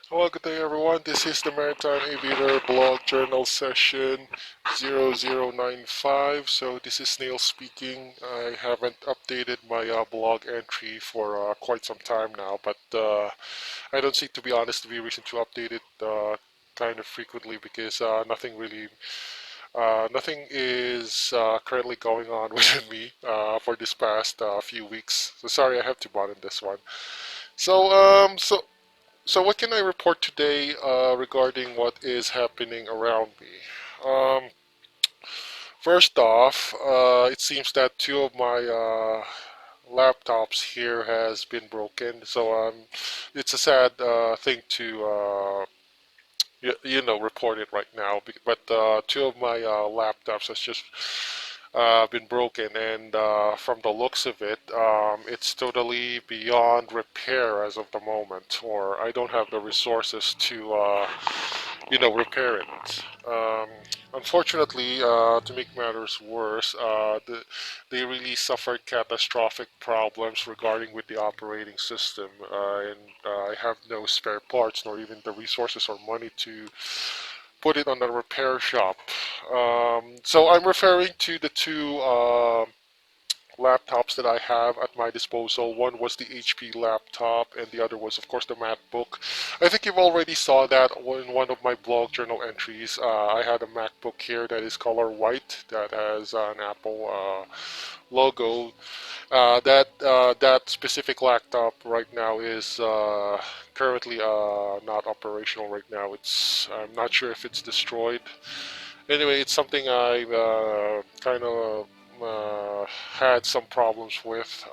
Hello, good day everyone. This is the Maritime Aviator blog journal session 0095. So this is Neil speaking. I haven't updated my blog entry for quite some time now, but I don't see, to be honest, to be reason to update it kind of frequently because nothing is currently going on within me for this past few weeks. So sorry, I have to bottom this one. So um, so so what can I report today regarding what is happening around me? Um, First off, it seems that two of my laptops here has been broken. It's a sad thing to report it right now. But two of my laptops has just been broken, and from the looks of it, it's totally beyond repair as of the moment, or I don't have the resources to repair it. Unfortunately, to make matters worse, they really suffered catastrophic problems regarding with the operating system, and I have no spare parts nor even the resources or money to put it on a repair shop. So I'm referring to the two laptops that I have at my disposal. One was the HP laptop, and the other was, of course, the MacBook. I think you've already saw that in one of my blog journal entries. I had a MacBook here that is color white that has an Apple logo. That specific laptop right now is currently not operational right now. I'm not sure if it's destroyed. Anyway, it's something I've kind of had some problems with.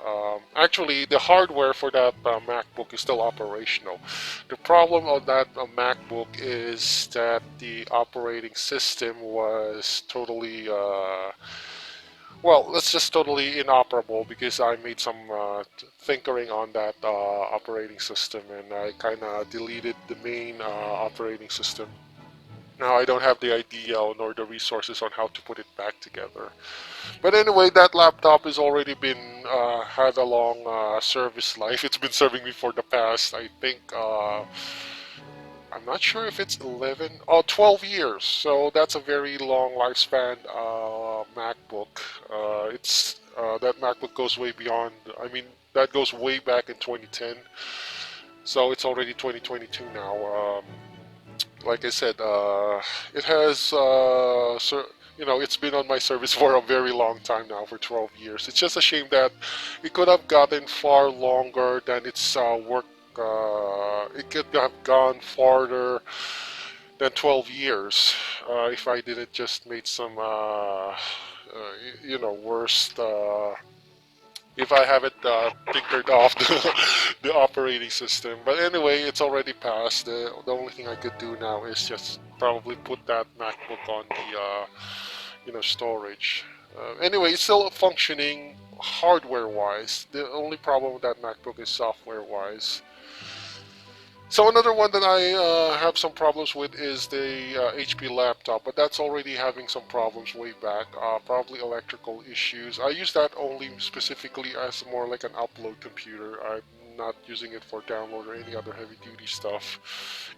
Actually, the hardware for that MacBook is still operational. The problem of that MacBook is that the operating system was totally, let's just totally inoperable because I made some tinkering on that operating system and I kind of deleted the main operating system. Now I don't have the idea nor the resources on how to put it back together. But anyway, that laptop has already been had a long service life. It's been serving me for the past, I think, I'm not sure if it's 11 or 12 years. So that's a very long lifespan MacBook. It's That MacBook goes way beyond. I mean, that goes way back in 2010. So it's already 2022 now. Like I said, it has, it's been on my service for a very long time now, for 12 years. It's just a shame that it could have gotten far longer than its work. It could have gone farther than 12 years if I didn't just made some, worst. If I haven't tinkered off the operating system. But anyway, it's already passed. The only thing I could do now is just probably put that MacBook on the storage. Anyway, it's still functioning hardware-wise. The only problem with that MacBook is software-wise. So another one that I have some problems with is the HP laptop, but that's already having some problems way back, probably electrical issues. I use that only specifically as more like an upload computer. I'm not using it for download or any other heavy-duty stuff.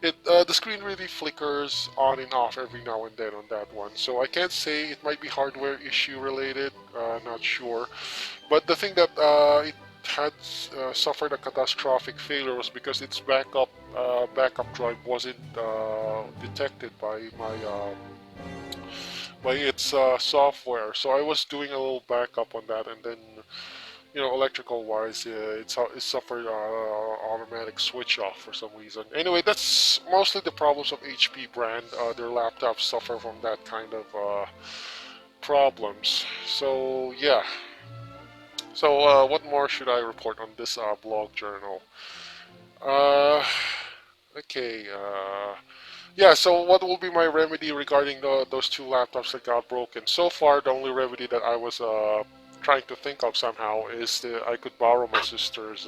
The screen really flickers on and off every now and then on that one, so I can't say it might be hardware issue related. Not sure, but the thing that it had suffered a catastrophic failure was because its backup drive wasn't detected by its software. So I was doing a little backup on that, and then electrical wise, it suffered automatic switch off for some reason. Anyway, that's mostly the problems of HP brand. Their laptops suffer from that kind of problems. So yeah. So what more should I report on this blog journal? Uh, okay. Yeah, so what will be my remedy regarding those two laptops that got broken? So far, the only remedy that I was trying to think of somehow is that I could borrow my sister's,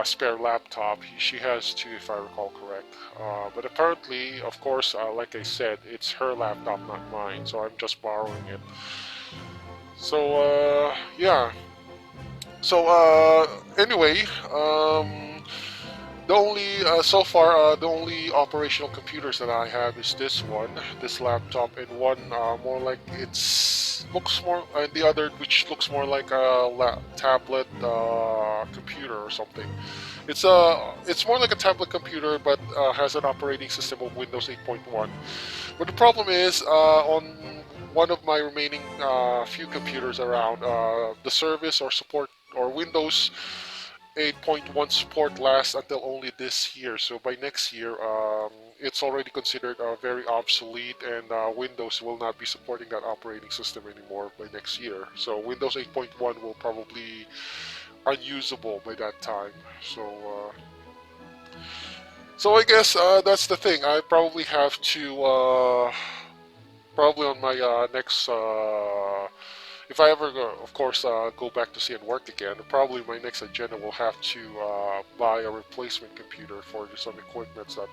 spare laptop. She has two, if I recall correct. But apparently, of course, like I said, it's her laptop, not mine, so I'm just borrowing it. So, yeah. So, anyway, The only so far the only operational computers that I have is this one, this laptop, and one more like it's looks more, and the other which looks more like a tablet computer or something. It's more like a tablet computer, but has an operating system of Windows 8.1. But the problem is on one of my remaining few computers around, the service or support or Windows 8.1 support lasts until only this year. So by next year, it's already considered very obsolete, and Windows will not be supporting that operating system anymore by next year. So Windows 8.1 will probably unusable by that time. So I guess that's the thing. I probably have to probably on my next if I ever go, of course, go back to sea and work again, probably my next agenda will have to buy a replacement computer for some equipment that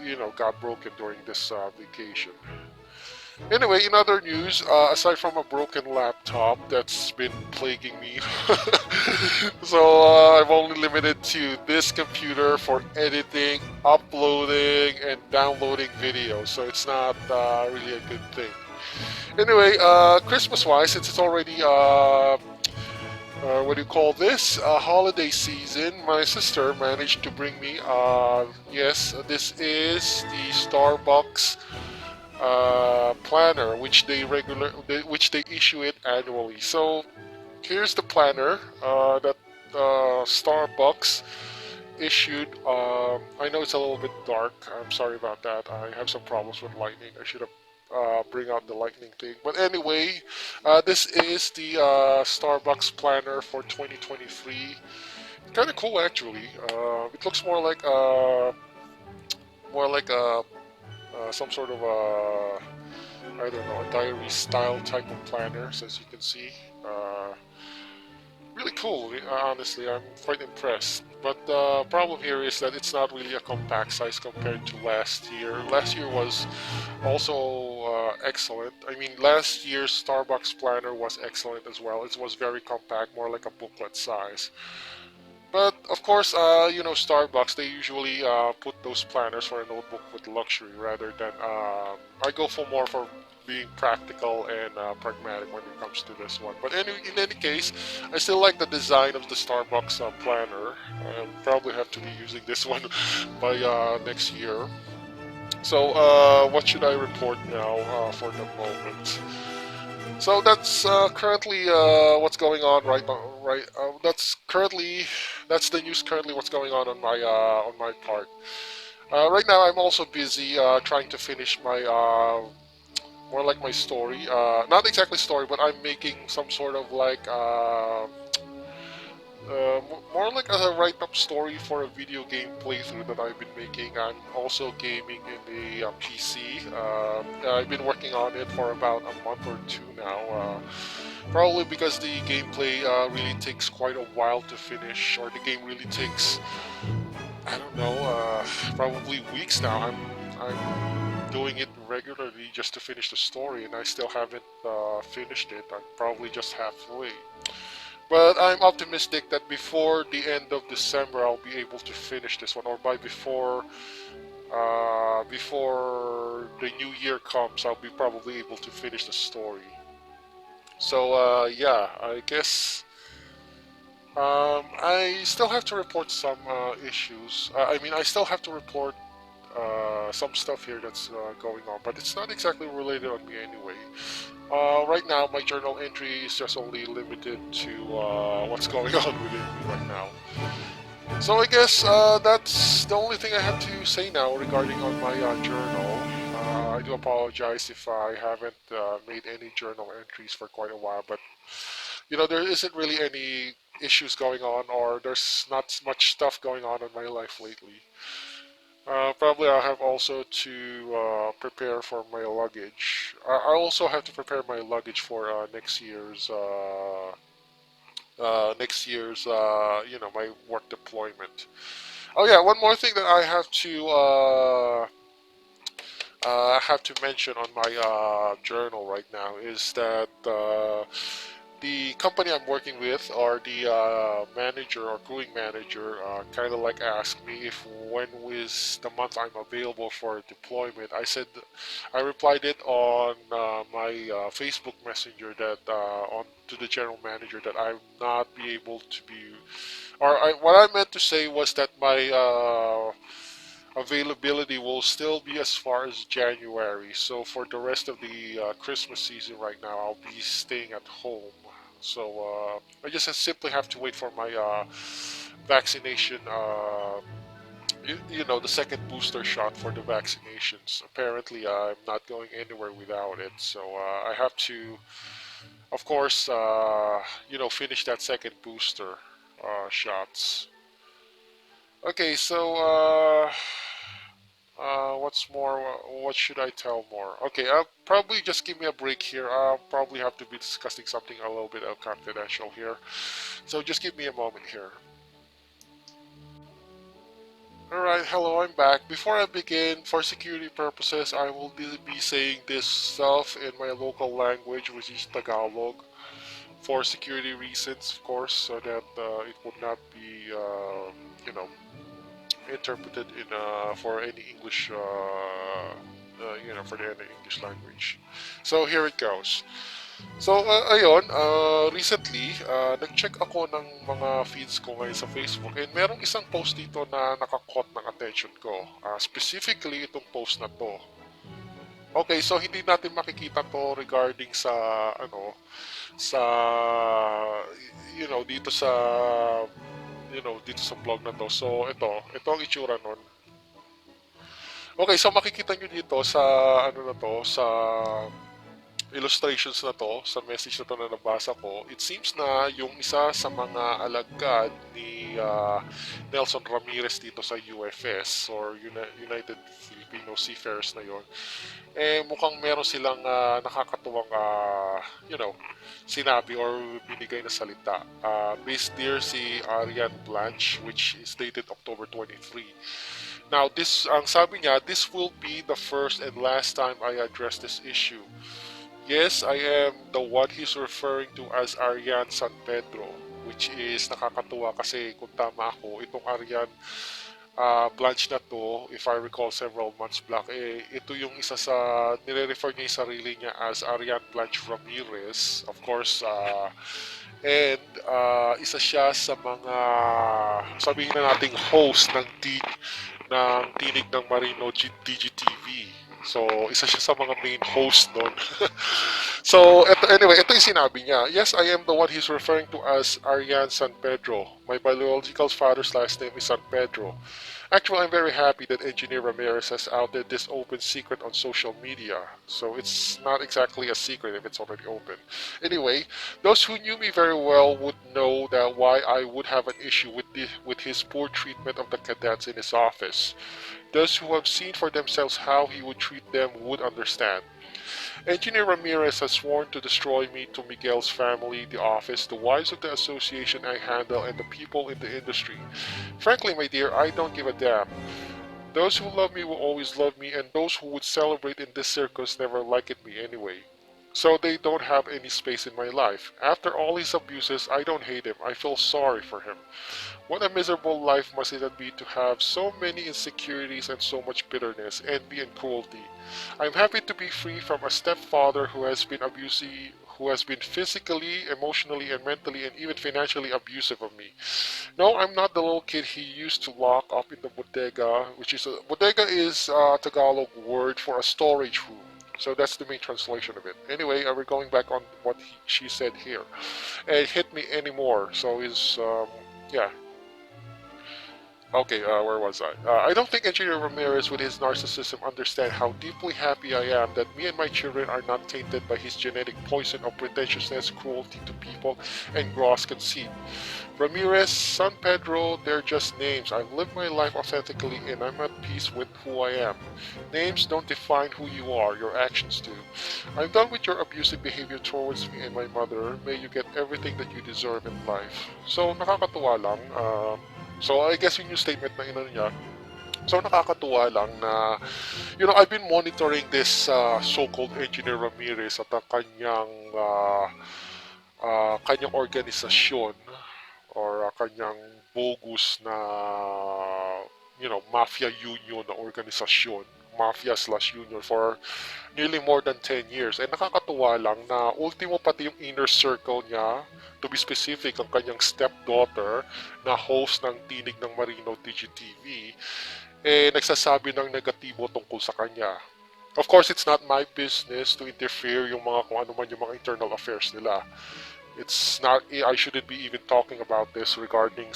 you know got broken during this vacation. Anyway, in other news, aside from a broken laptop that's been plaguing me, so I'm only limited to this computer for editing, uploading, and downloading videos. So it's not really a good thing. Anyway, Christmas-wise, since it's already what do you call this? Holiday season. My sister managed to bring me. Yes, this is the Starbucks planner, which they issue it annually. So here's the planner that Starbucks issued. I know it's a little bit dark. I'm sorry about that. I have some problems with lightning. I should have bring out the lightning thing. But anyway, this is the Starbucks planner for 2023. Kind of cool actually. It looks more like some sort of I don't know, a diary style type of planner, so as you can see. Really cool, honestly. I'm quite impressed. But the problem here is that it's not really a compact size compared to last year. Last year was also excellent. I mean, last year's Starbucks planner was excellent as well. It was very compact, more like a booklet size. But of course, you know, Starbucks, they usually put those planners for a notebook with luxury rather than. I go for more for being practical and pragmatic when it comes to this one. But in any case, I still like the design of the Starbucks planner. I probably have to be using this one by next year. So, what should I report now for the moment? So that's currently what's going on right now. Right, that's the news currently. What's going on my part. Right now, I'm also busy trying to finish my more like my story. Not exactly story, but I'm making some sort of like more like a write-up story for a video game playthrough that I've been making. I'm also gaming in the PC. I've been working on it for about a month or two now. Probably because the gameplay really takes quite a while to finish, or the game really takes, I don't know, probably weeks now. I'm doing it regularly just to finish the story, and I still haven't finished it. I'm probably just halfway. But I'm optimistic that before the end of December, I'll be able to finish this one, or by before the new year comes, I'll be probably able to finish the story. So yeah, I guess I still have to report some issues. I mean, I still have to report some stuff here that's going on, but it's not exactly related on me anyway. Right now, my journal entry is just only limited to what's going on within me right now. So I guess that's the only thing I have to say now regarding on my journal. I do apologize if I haven't made any journal entries for quite a while, but you know there isn't really any issues going on, or there's not much stuff going on in my life lately. Probably I'll have also to prepare for my luggage. I also have to prepare my luggage for you know, my work deployment. Oh yeah, one more thing that I have to mention on my journal right now is that the company I'm working with, or the manager or crewing manager, kind of like asked me if when was the month I'm available for deployment. I replied it on my Facebook Messenger that on to the general manager that I am not be able to be, what I meant to say was that my availability will still be as far as January. So for the rest of the Christmas season right now, I'll be staying at home. So I just simply have to wait for my vaccination. The second booster shot for the vaccinations. Apparently, I'm not going anywhere without it. So I have to, of course, finish that second booster shots. Okay, so what's more? What should I tell more? Okay, probably just give me a break here. I'll probably have to be discussing something a little bit confidential here. So just give me a moment here. Alright, hello, I'm back. Before I begin, for security purposes, I will be saying this stuff in my local language, which is Tagalog, for security reasons, of course, so that it would not be, you know, interpreted in for any English, for the any English language. So here it goes. So ayun, recently, nag-check ako ng mga feeds ko ngayon sa Facebook and merong isang post dito na nakakot ng attention ko. Specifically itong post na to. Okay, so hindi natin makikita to regarding sa sa dito sa dito sa blog na to. So ito ang itsura nun. Okay, so makikita nyo dito sa sa illustrations na to, sa message na to na nabasa ko, it seems na yung isa sa mga alagad ni Nelson Ramirez dito sa UFS or United Filipino Seafarers na yon, mukhang meron silang nakakatuwang sinabi or binigay na salita. Based there si Arian Blanche, which is dated October 23. Now, ang sabi niya, this will be the first and last time I address this issue. Yes, I am the one he's referring to as Arian San Pedro, which is nakakatuwa kasi kung tama ako, itong Arian Blanche na to, if I recall several months back, ito yung isa sa, nire-refer niya yung sarili niya as Arian Blanche Ramirez, of course, and isa siya sa mga, sabihin na nating host ng Tinig ng Marino DGTV. So, isa siya sa mga main host doon. So, ito yung sinabi niya. Yes, I am the one he's referring to as Arian San Pedro. My biological father's last name is San Pedro. Actually, I'm very happy that Engineer Ramirez has outed this open secret on social media. So it's not exactly a secret if it's already open. Anyway, those who knew me very well would know that why I would have an issue with his poor treatment of the cadets in his office. Those who have seen for themselves how he would treat them would understand. Engineer Ramirez has sworn to destroy me, to Miguel's family, the office, the wives of the association I handle, and the people in the industry. Frankly, my dear, I don't give a damn. Those who love me will always love me, and those who would celebrate in this circus never liked me anyway. So they don't have any space in my life. After all his abuses, I don't hate him. I feel sorry for him. What a miserable life must it be to have so many insecurities and so much bitterness, envy and cruelty. I'm happy to be free from a stepfather who has been abusive, who has been physically, emotionally, and mentally, and even financially abusive of me. No, I'm not the little kid he used to lock up in the bodega, bodega is a Tagalog word for a storage room. So that's the main translation of it. Anyway, we're going back on what she said here. It hit me anymore. So yeah, okay, where was I? I don't think Engineer Ramirez, with his narcissism, understand how deeply happy I am that me and my children are not tainted by his genetic poison of pretentiousness, cruelty to people, and gross conceit. Ramirez, San Pedro, they're just names. I've lived my life authentically and I'm at peace with who I am. Names don't define who you are, your actions do. I'm done with your abusive behavior towards me and my mother. May you get everything that you deserve in life. So, nakakatuwa lang. So I guess yung statement na inano niya, so nakakatuwa lang na, I've been monitoring this so-called Engineer Ramirez at ang kanyang kanyang organisasyon or kanyang bogus na mafia union na organisasyon, mafia slash union for nearly more than 10 years. And nakakatuwa lang na ultimo pati yung inner circle niya, to be specific, ang kanyang stepdaughter na host ng Tinig ng Marino TGTV, nagsasabi ng negatibo tungkol sa kanya. Of course, it's not my business to interfere yung mga kung ano man yung mga internal affairs nila. It's not, I shouldn't be even talking about this regarding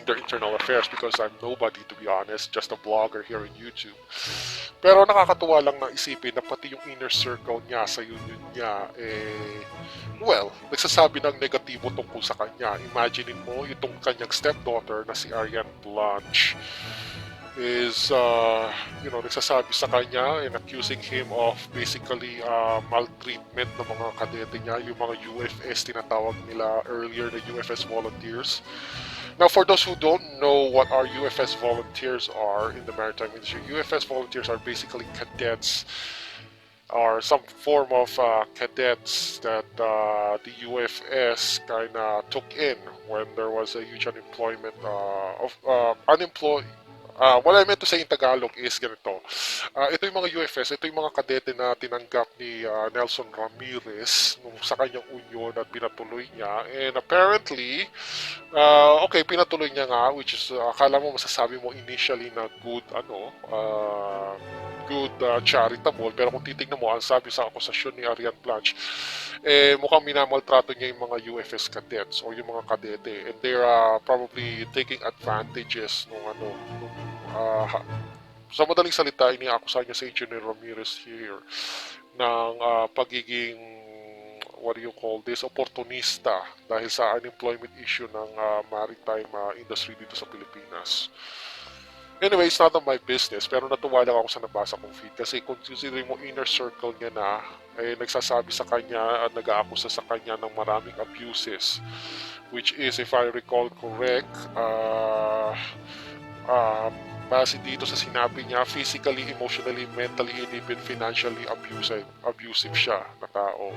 their internal affairs because I'm nobody, to be honest, just a blogger here in YouTube. Pero nakakatuwa lang na isipin na pati yung inner circle niya sa union niya, nagsasabi ng negatibo tungkol sa kanya. Imaginein mo, itong kanyang stepdaughter na si Ariane Blanche is, nagsasabi sa kanya and accusing him of basically maltreatment ng mga kadete niya, yung mga UFS, tinatawag nila earlier na UFS Volunteers. Now, for those who don't know what our UFS volunteers are in the maritime industry, UFS volunteers are basically cadets or some form of cadets that the UFS kind of took in when there was a huge unemployment of unemployed. What I meant to say in Tagalog is ganito. Ito yung mga UFS, ito yung mga kadete na tinanggap ni Nelson Ramirez sa kanyang union at pinatuloy niya. And apparently, pinatuloy niya nga, which is, akala mo masasabi mo initially na good, charitable. Pero kung titignan mo, ang sabi sa akusasyon ni Ariane Blanche, mukhang minamaltrato niya yung mga UFS cadets o yung mga kadete. And they're probably taking advantages sa madaling salita, iniakusa niya sa Engineer Ramirez here ng pagiging, what do you call this, opportunista dahil sa unemployment issue ng maritime industry dito sa Pilipinas. Anyway, it's not of my business, pero natuwa lang ako sa nabasa kong feed kasi kung considering mo inner circle niya na, nagsasabi sa kanya at nag-aakusa sa kanya ng maraming abuses, which is, if I recall correct, base dito sa sinabi niya, physically, emotionally, mentally, and even financially abusive siya na tao.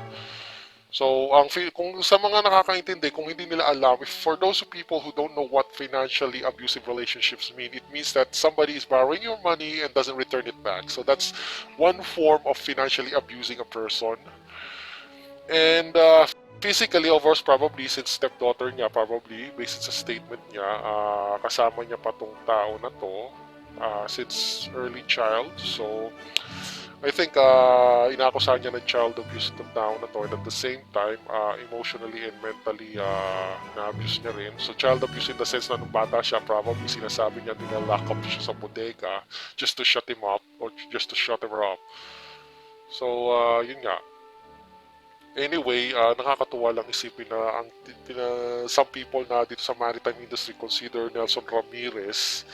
So, kung sa mga nakakaintindi, kung hindi nila alam, for those people who don't know what financially abusive relationships mean, it means that somebody is borrowing your money and doesn't return it back. So that's one form of financially abusing a person. And physically, of course, probably, since stepdaughter niya, probably, based sa statement niya, kasama niya pa tong tao na to, since early child. So, I think inakusahan niya ng child abuse itong tao na to, and at the same time, emotionally and mentally na-abuse niya rin. So, child abuse in the sense na nung bata siya, probably sinasabi niya nilalock up siya sa bodega just to shut him up or just to shut her up. So, yun nga. Anyway, nakakatuwa lang isipin na some people na dito sa maritime industry consider Nelson Ramirez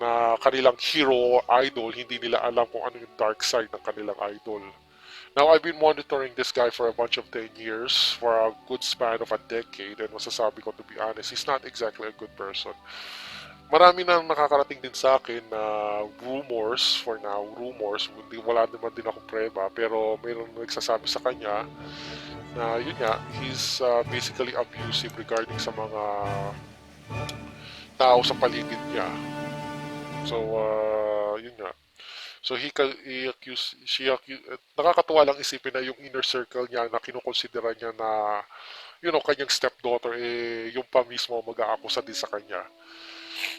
na kanilang hero idol, hindi nila alam kung ano yung dark side ng kanilang idol. Now, I've been monitoring this guy for a bunch of 10 years, for a good span of a decade, and masasabi ko, to be honest, he's not exactly a good person. Marami na nakakarating din sa akin na rumors, for now, wala naman din akong preba, pero mayroon nagsasabi sa kanya na yun nga, he's basically abusive regarding sa mga tao sa paligid niya. So, yun nga. So, nakakatuwa lang isipin na yung inner circle niya na kinukonsidera niya na, kanyang stepdaughter, yung pa mismo mag-aakusa din sa kanya.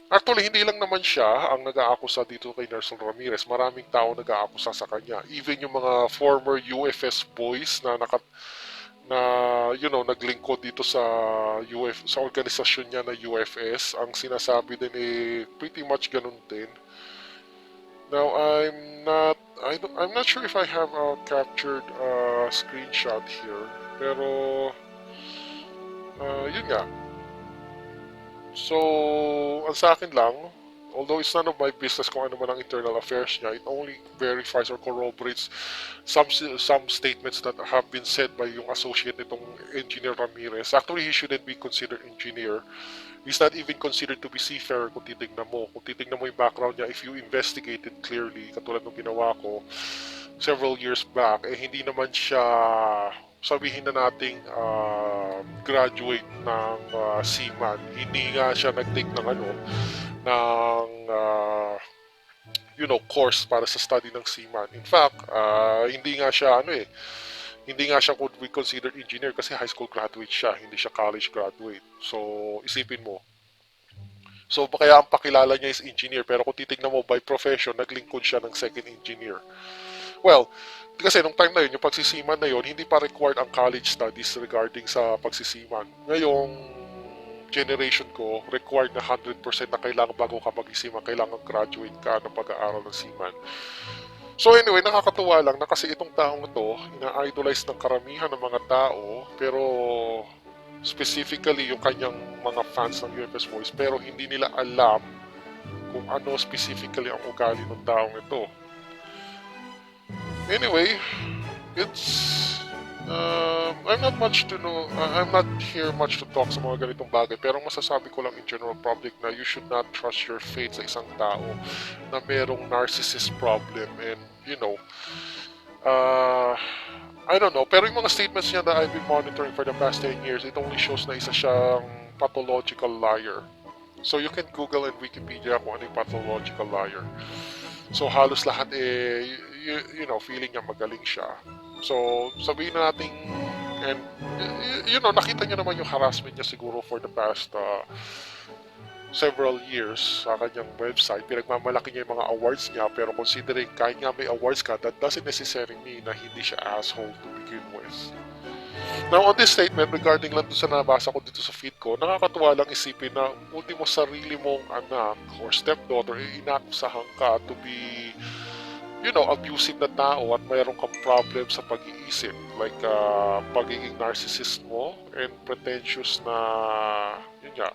Actually, hindi lang naman siya ang nag-aakusa dito kay Nelson Ramirez. Maraming tao nag-aakusa sa kanya. Even yung mga former UFS boys na naglingkod dito sa sa organisasyon niya na UFS, ang sinasabi din pretty much ganun din. Now, I'm not sure if I have a captured screenshot here, pero yun nga. So, ang sa akin lang, although it's none of my business kung ano man ang internal affairs niya, it only verifies or corroborates some statements that have been said by yung associate nitong Engineer Ramirez. Actually, he shouldn't be considered engineer. He's not even considered to be seafarer kung titignan mo. Kung titignan mo yung background niya, if you investigate it clearly, katulad ng ginawa ko several years back, hindi naman siya sabihin na nating graduate ng Seaman. Hindi nga siya nag-take ng ng course para sa study ng Seaman. In fact, hindi nga siya hindi nga siya could be considered engineer kasi high school graduate siya, hindi siya college graduate. So, isipin mo. So, kaya ang pakilala niya is engineer, pero kung titignan mo by profession, naglingkod siya ng second engineer. Well, kasi nung time na yun, yung pagsisiman na yun, hindi pa required ang college studies regarding sa pagsisiman. Ngayong generation ko, required na 100% na kailangan bago ka mag-isiman, kailangan graduate ka ng pag-aaral ng seaman. So anyway, nakakatuwa lang na kasi itong taong ito, ina-idolize ng karamihan ng mga tao, pero specifically yung kanyang mga fans ng UFS Boys, pero hindi nila alam kung ano specifically ang ugali ng taong ito. Anyway, I'm not much to know, I'm not here much to talk sa mga ganitong bagay, pero masasabi ko lang in general public na you should not trust your faith sa isang tao na merong narcissist problem and I don't know, pero yung mga statements niya that I've been monitoring for the past 10 years, it only shows na isa siyang pathological liar. So you can Google and Wikipedia kung ano yung pathological liar. So halos lahat feeling niya magaling siya. So sabihin na natin, and nakita niyo naman yung harassment niya siguro for the past several years sa kanyang website. Pinagmamalaki niya yung mga awards niya, pero considering kahit nga may awards ka, that doesn't necessarily mean na hindi siya asshole to begin with. Now, on this statement, regarding lang doon sa nabasa ko dito sa feed ko, nakakatuwa lang isipin na ultimo sarili mong anak or stepdaughter, inakusahan ka to be, abusive na tao at mayroon kang problem sa pag-iisip. Like, pagiging narcissist mo and pretentious na, yun nga,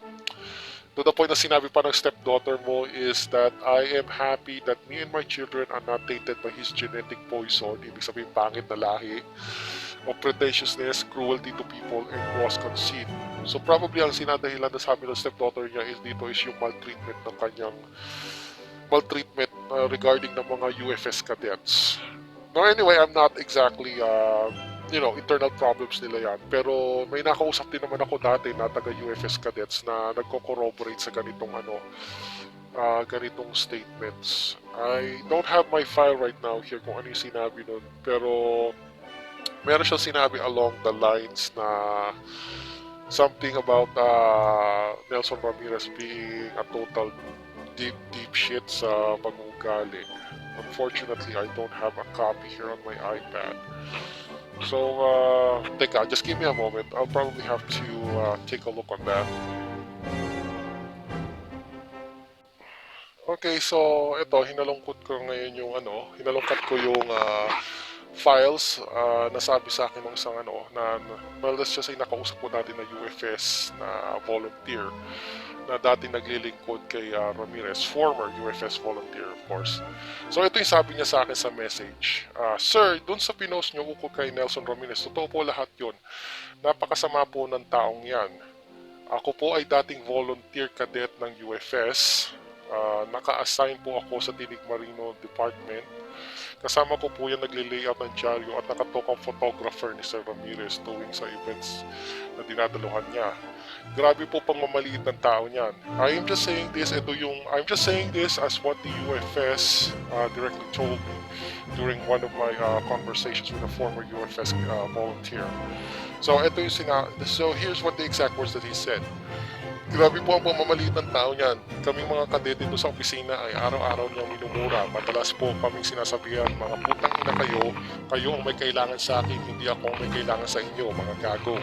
to the point na sinabi pa ng stepdaughter mo is that I am happy that me and my children are not tainted by his genetic poison, ibig sabihin pangit na lahi, of pretentiousness, cruelty to people, and gross conceit. So probably ang sinadahilan na sabi ng stepdaughter niya is dito is yung maltreatment ng kanyang regarding ng mga UFS cadets. No, anyway, I'm not exactly internal problems nila yan. Pero may nakausap din naman ako dati na taga UFS cadets na nagko-corroborate sa ganitong ganitong statements. I don't have my file right now here kung ano yung sinabi nun. Pero meron siyang sinabi along the lines na something about Nelson Ramirez being a total deep shit sa pag-uugali. Unfortunately, I don't have a copy here on my iPad. So, teka, just give me a moment. I'll probably have to take a look on that. Okay, so ito, hinalungkot ko ngayon yung hinalungkat ko yung files na sabi sa akin ng isang let's just say nakausap ko dati na UFS na volunteer na dati naglilingkod kay Ramirez, former UFS volunteer of course. So ito yung sabi niya sa akin sa message. Sir, dun sa pinost niyo ukol kay Nelson Ramirez, totoo po lahat yun. Napakasama po ng taong yan. Ako po ay dating volunteer cadet ng UFS. Naka-assign po ako sa Tinig Marino Department. Kasama ko po yan nagli-layout ng dyaryo at nakatokang photographer ni Sir Ramirez tuwing sa events na dinadaluhan niya. Grabe po pang mamaliit ng tao niyan. I'm just saying this as what the UFS directly told me during one of my conversations with a former UFS volunteer. So here's what the exact words that he said. Grabe po ang pamamaliit ng tao niyan. Kaming mga kadete dito sa opisina ay araw-araw niyang minumura. Madalas po kaming sinasabihan, mga putang ina kayo ang may kailangan sa akin, hindi ako ang may kailangan sa inyo, mga gago.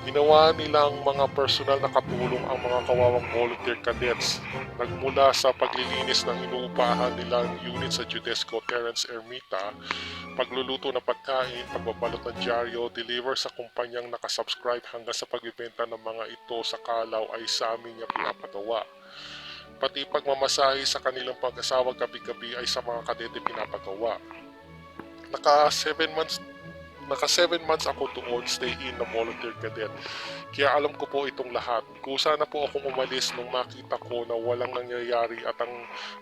Ginawa nilang mga personal na katulong ang mga kawawang volunteer cadets. Nagmula sa paglilinis ng inuupahan nilang unit sa Judesco Terrence Ermita, pagluluto ng pagkain, pagbabalot ng dyaryo, deliver sa kumpanyang nakasubscribe hanggang sa pagbibenta ng mga ito sa kalaw ay sa amin niya pinapagawa. Pati pagmamasahe sa kanilang pag-asawa gabi-gabi ay sa mga kadete pinapagawa. Naka 7 months Naka 7 months ako doon, stay in na volunteer cadet. Kaya alam ko po itong lahat. Kusa na po akong umalis nung makita ko na walang nangyayari at ang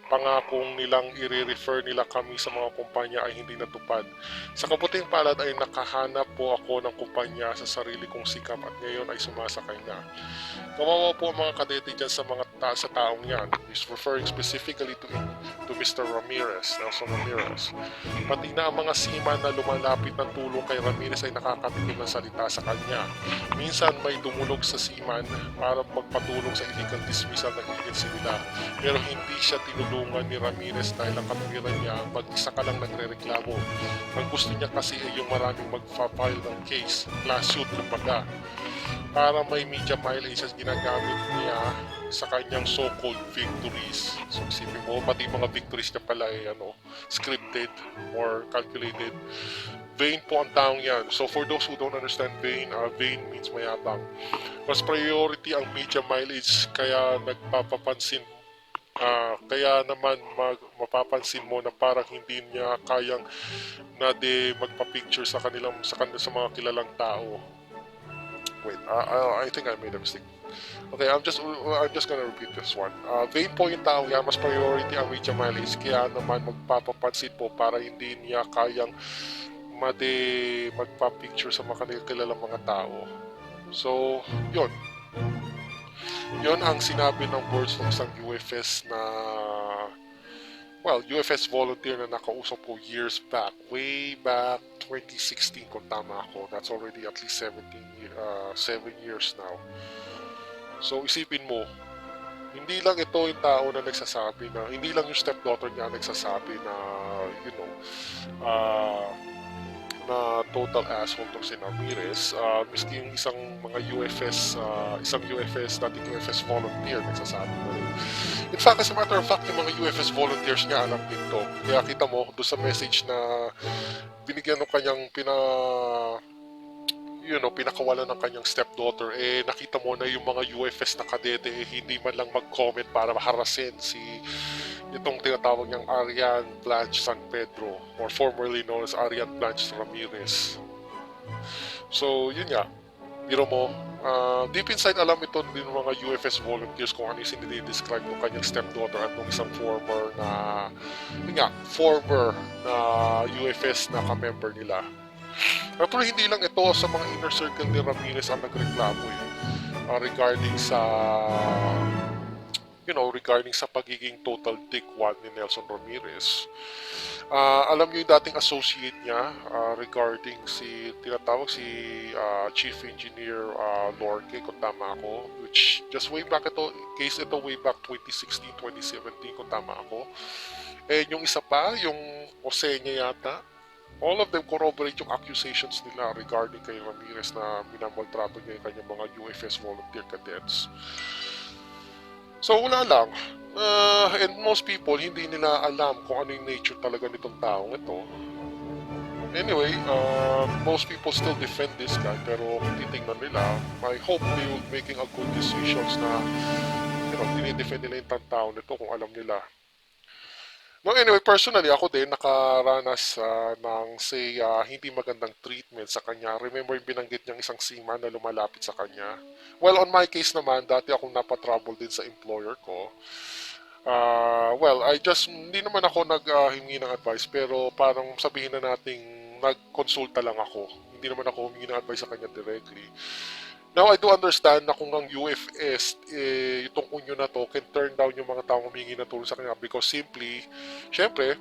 pangakong nilang i-refer nila kami sa mga kumpanya ay hindi natupad. Sa kabuting palad ay nakahanap po ako ng kumpanya sa sarili kong sikap at ngayon ay sumasakay na. Kawawa po ang mga kadete dyan sa sa taong yan. He's referring specifically to Mr. Ramirez, Nelson Ramirez. Pati na ang mga seaman na lumalapit ng tulong kay Ramirez ay nakakatikim ng salita sa kanya. Minsan may dumulog sa seaman para magpatulong sa illegal dismissal ng agency nila. Pero hindi siya tinulungan ni Ramirez dahil ang katwiran niya mag-isa ka lang nagre-reklamo. Ang gusto niya kasi ay yung maraming mag-file ng case, lawsuit kumbaga, para may media mileage at ginagamit niya sa kanyang so-called victories. So isipin mo, pati mga victories niya pala ay scripted or calculated. Vain po ang taong yan. So for those who don't understand vain means mayabang. Mas priority ang media mileage, kaya nagpapapansin kaya naman mapapansin mo na parang hindi niya kayang magpa-picture sa mga kilalang tao. Wait, I think I made a mistake. Okay, I'm just gonna repeat this one. Vain po yung tao yan, mas priority ang media mileage, kaya naman magpapapansin po para hindi niya kayang magpa-picture sa mga kilalang mga tao. So, yun. Yun ang sinabi ng words ng isang UFS UFS volunteer na nakausap ko years back, way back 2016 kung tama ako. That's already at least 7 years now. So isipin mo, hindi lang ito yung tao na nagsasabi na, hindi lang yung stepdaughter niya nagsasabi na, na total asshole tong si Ramirez, miski yung isang dating UFS volunteer nagsasabi na rin. In fact, as a matter of fact, yung mga UFS volunteers niya alam din to. Kaya kita mo doon sa message na binigyan ng kanyang pinakawalan ng kanyang stepdaughter, nakita mo na yung mga UFS na kadete hindi man lang mag-comment para harasin itong tinatawag niyang Arian Blanche San Pedro, or formerly known as Arian Blanche Ramirez. So, yun nga. Biro mo, deep inside alam ito din ng mga UFS volunteers kung ano yung sinidescribe ng kanyang stepdaughter at ng isang former na UFS na ka-member nila. Pero hindi lang ito sa mga inner circle ni Ramirez ang nagreklamo regarding sa pagiging total dickwad ni Nelson Ramirez. Alam niyo yung dating associate niya regarding tinatawag si Chief Engineer Lorque, kung tama ako, which just way back way back 2016, 2017 kung tama ako. Yung isa pa, yung Jose niya yata, all of them corroborate yung accusations nila regarding kay Ramirez na minamaltrato niya yung kanyang mga UFS volunteer cadets. So wala lang, and most people hindi nila alam kung ano yung nature talaga nitong taong ito. Anyway, most people still defend this guy, pero kung titingnan nila, I hope they will making a good decisions na dinidefend nila yung taong nito kung alam nila. No, anyway, personally, ako din nakaranas ng hindi magandang treatment sa kanya. Remember yung binanggit niyang isang seaman na lumalapit sa kanya? Well, on my case naman, dati akong napatrouble din sa employer ko. Hindi naman ako naghingi ng advice, pero parang sabihin na nating nagkonsulta lang ako. Hindi naman ako humingi ng advice sa kanya directly. Now, I do understand na kung ang UFS, itong union na to, can turn down yung mga taong humingi ng tulong sa kanya because syempre,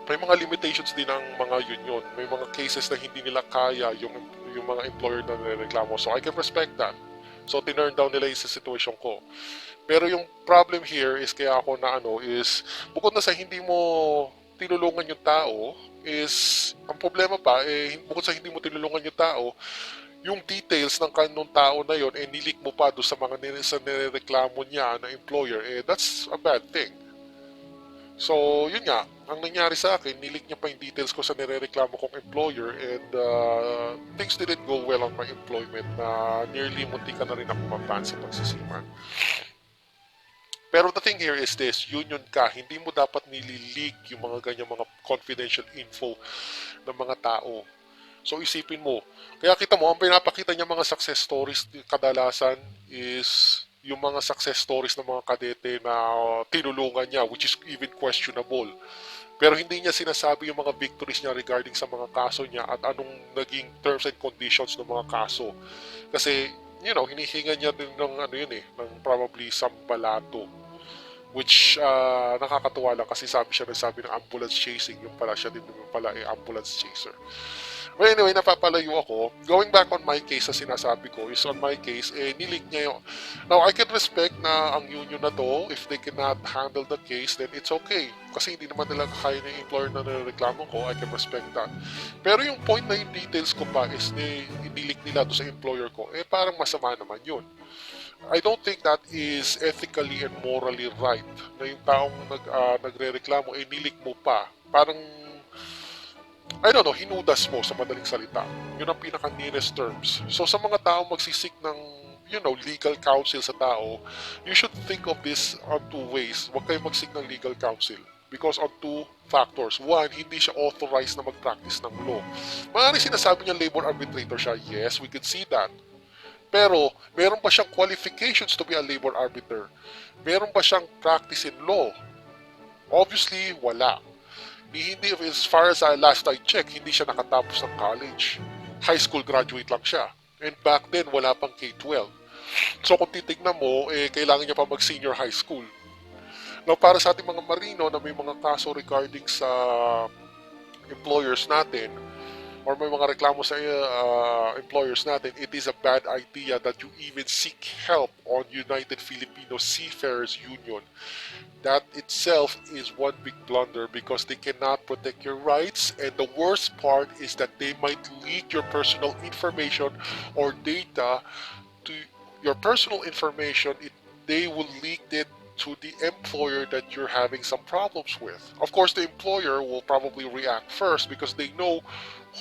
may mga limitations din ng mga union. May mga cases na hindi nila kaya yung mga employer na nireklamo. So, I can respect that. So, tinurn down nila yung situation ko. Pero yung problem here is kaya ako is, bukod na sa hindi mo tinulungan yung tao, ang problema pa, bukod sa hindi mo tinulungan yung tao, yung details ng kanong tao na yon nilik mo pa doon sa mga nireklamo niya na employer, that's a bad thing. So, yun nga, ang nangyari sa akin, nilik niya pa yung details ko sa nireklamo kong employer, and things didn't go well on my employment na nearly munti ka na rin ako maban sa pagsisiman. Pero the thing here is this, union ka, hindi mo dapat nilileak yung mga ganyan mga confidential info ng mga tao. So isipin mo, kaya kita mo, ang pinapakita niya mga success stories kadalasan is yung mga success stories ng mga kadete na tinulungan niya, which is even questionable. Pero hindi niya sinasabi yung mga victories niya regarding sa mga kaso niya at anong naging terms and conditions ng mga kaso. Kasi, hinihinga niya din ng ano yun ng probably sambalato. Which nakakatuwa lang kasi nagsabi ng ambulance chasing, yung pala siya din yung pala ambulance chaser. Well, anyway, napapalayo ako. Going back on my case sa sinasabi ko is on my case, nilig niya yung... Now, I can respect na ang union na to, if they cannot handle the case, then it's okay. Kasi hindi naman nila kaya ng employer na nireklamo ko, I can respect that. Pero yung point na yung details ko pa is nilig nila to sa employer ko, parang masama naman yun. I don't think that is ethically and morally right na yung taong nagre-reklamo, nilig mo pa. Parang I don't know, hinudas mo sa madaling salita. Yun ang pinaka-nearest terms. So sa mga tao magsisik ng, legal counsel sa tao, you should think of this on two ways. Huwag kayo magsik ng legal counsel. Because on two factors. One, hindi siya authorized na mag-practice ng law. Maaaring sinasabi niya labor arbitrator siya. Yes, we could see that. Pero, meron ba siyang qualifications to be a labor arbiter? Meron ba siyang practice in law? Obviously, wala. Hindi, as far as last I checked, hindi siya nakatapos ng college. High school graduate lang siya. And back then, wala pang K-12. So kung titignan mo, kailangan niya pa mag-senior high school. Now, para sa ating mga marino na may mga kaso regarding sa employers natin, or may mga reklamo sa employers natin, it is a bad idea that you even seek help on United Filipino Seafarers Union. That itself is one big blunder because they cannot protect your rights, and the worst part is that they might leak your personal information or data to your personal information. They will leak it to the employer that you're having some problems with. Of course, the employer will probably react first because they know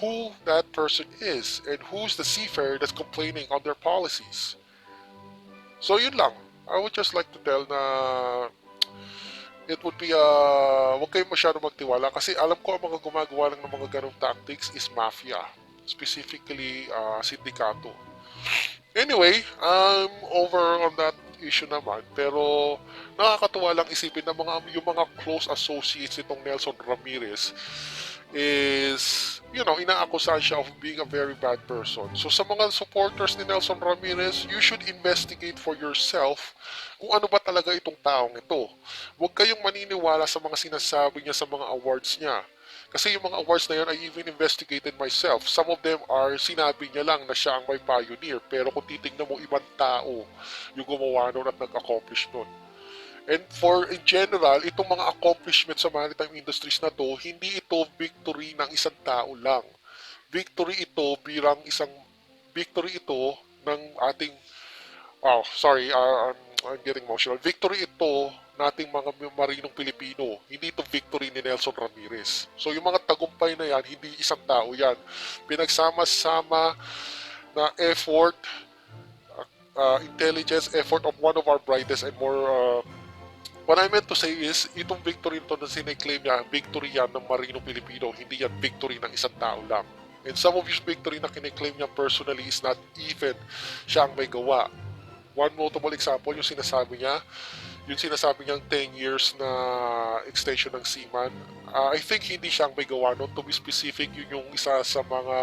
who that person is and who's the seafarer that's complaining on their policies. So yun lang. I would just like to tell na it would be wag kayong masyado magtiwala kasi alam ko ang mga gumagawa lang ng mga ganong tactics is mafia, specifically sindikato. Anyway, I'm over on that issue naman, pero nakakatuwa lang isipin na yung mga close associates nitong Nelson Ramirez is, inaakusahan siya of being a very bad person. So sa mga supporters ni Nelson Ramirez, you should investigate for yourself kung ano ba talaga itong taong ito. Huwag kayong maniniwala sa mga sinasabi niya sa mga awards niya. Kasi yung mga awards na yun, I even investigated myself. Some of them are, sinabi niya lang na siya ang may pioneer. Pero kung titignan mo, ibang tao yung gumawa nun at nag-accomplish nun. And in general, itong mga accomplishments sa maritime industries na to, hindi ito victory ng isang tao lang. Victory ito ng ating, I'm getting emotional. Victory ito nating mga marinong Pilipino. Hindi ito victory ni Nelson Ramirez. So yung mga tagumpay na yan, hindi isang tao yan. Pinagsama-sama na effort, intelligence, effort of one of our brightest and more what I meant to say is, itong victory nito na siniklaim niya, victory yan ng marinong Pilipino, hindi yan victory ng isang tao lang. And some of his victory na kiniklaim niya personally is not even siya ang may gawa. One notable example, yung sinasabi niyang 10 years na extension ng Seaman. I think hindi siya ang may gawa nun. To be specific, yun yung isa sa mga,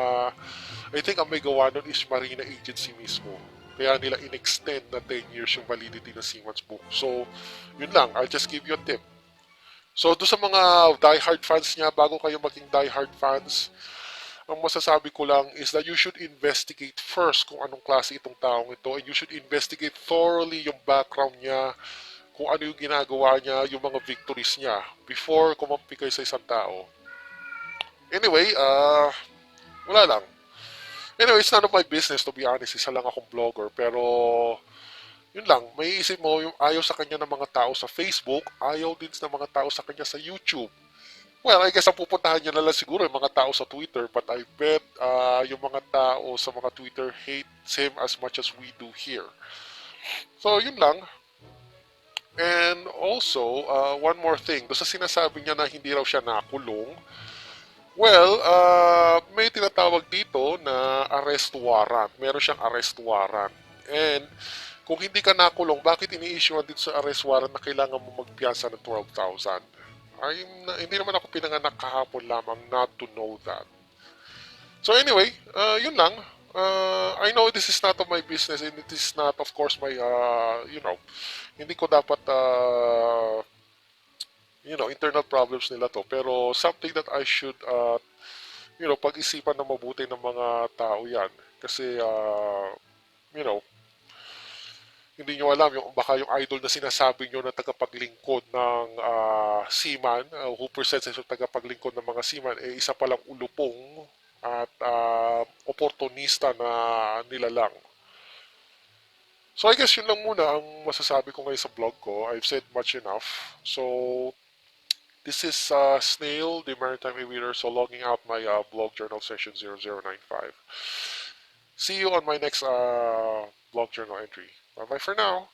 I think ang may gawa nun is Marina Agency mismo. Kaya nila in-extend na 10 years yung validity ng Seaman's book. So, yun lang. I'll just give you a tip. So, doon sa mga die-hard fans niya, bago kayo maging die-hard fans, ang masasabi ko lang is that you should investigate first kung anong klase itong taong ito, and you should investigate thoroughly yung background niya, kung ano yung ginagawa niya, yung mga victories niya, before kumampi kayo sa isang tao. Anyway, wala lang. Anyway, it's none of my business to be honest. Isa lang akong vlogger. Pero, yun lang. May isip mo, yung ayaw sa kanya ng mga tao sa Facebook, ayaw din ng mga tao sa kanya sa YouTube. Well, I guess ang pupuntahan niya na lang siguro yung mga tao sa Twitter. But I bet yung mga tao sa mga Twitter hates him as much as we do here. So, yun lang. And also, one more thing. Doon sa sinasabi niya na hindi raw siya nakulong, Well, may tinatawag dito na arrest warrant. Meron siyang arrest warrant. And kung hindi ka nakulong, bakit ini-issue dito sa arrest warrant na kailangan mo magpiyansa ng 12,000? Hindi naman ako pinanganak kahapon lamang not to know that. So anyway, yun lang. I know this is not of my business and it is not, of course, my, hindi ko dapat, internal problems nila to. Pero something that I should, pag-isipan na mabuti ng mga tao yan. Kasi, you know, hindi nyo alam, baka yung idol na sinasabi nyo na tagapaglingkod ng seaman, who presents as yung tagapaglingkod ng mga seaman, eh isa palang ulupong at oportunista na nilalang. So I guess yun lang muna ang masasabi ko ngayon sa blog ko. I've said much enough. So this is Snail, the Maritime Aviator, so logging out my blog journal session 0095. See you on my next blog journal entry. Bye bye for now.